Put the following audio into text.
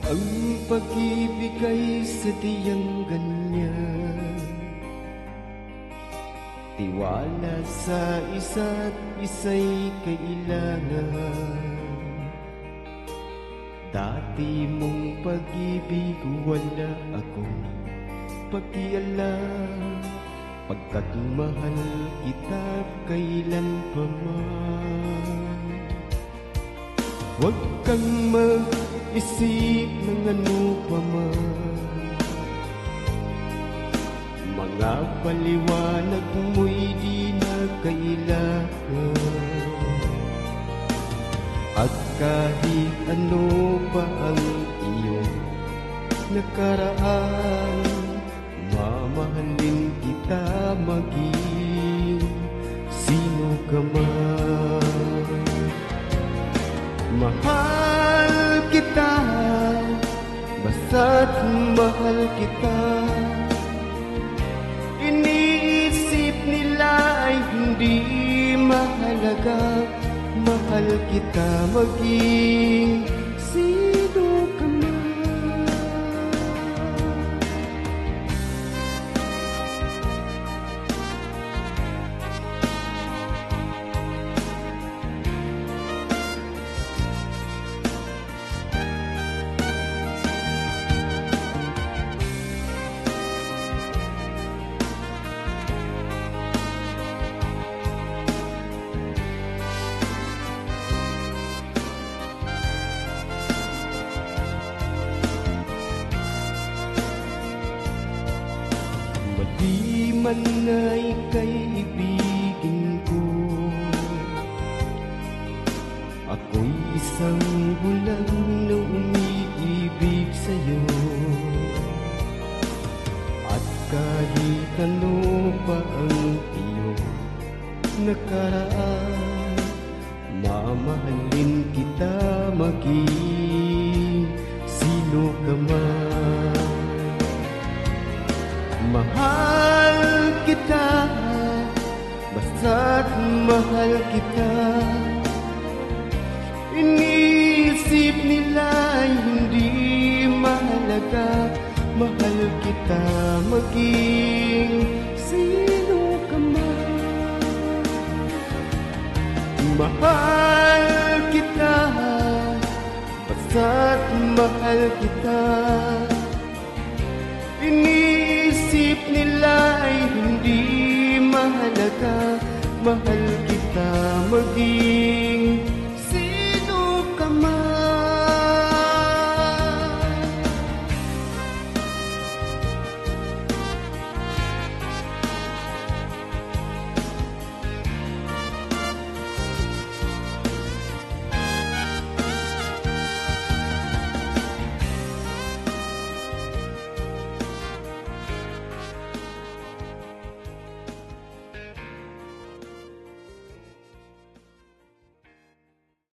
Ang pag-ibig ay sadyang ganyan, tiwala sa isa't isa'y kailangan. Dati mong pag-ibig wala akong pakialam, pagkat mahal kita kailan pa man. Huwag kang mag-isip ng ano pa man, mga paliwanag mo'y di na kailangan. At kahit ano pa ang iyong nakaraan, mamahalin kita maging sino ka man. Mahal kita, basta't mahal kita. Iniisip nila ay hindi mahalaga, mahal kita maging sino ka man. Di man ay kaibigan ko, ako'y isang bulag na umiibig sa'yo. At kahit ano pa ang iyong nakaraan, mamahalin kita maging sino ka man. Mahal kita, basta't mahal kita. Iniisip nila ay hindi mahalaga, mahal kita maging sino ka man. Mahal kita, basta't mahal kita. Iniisip nila ay hindi mahalaga, mahal kita maging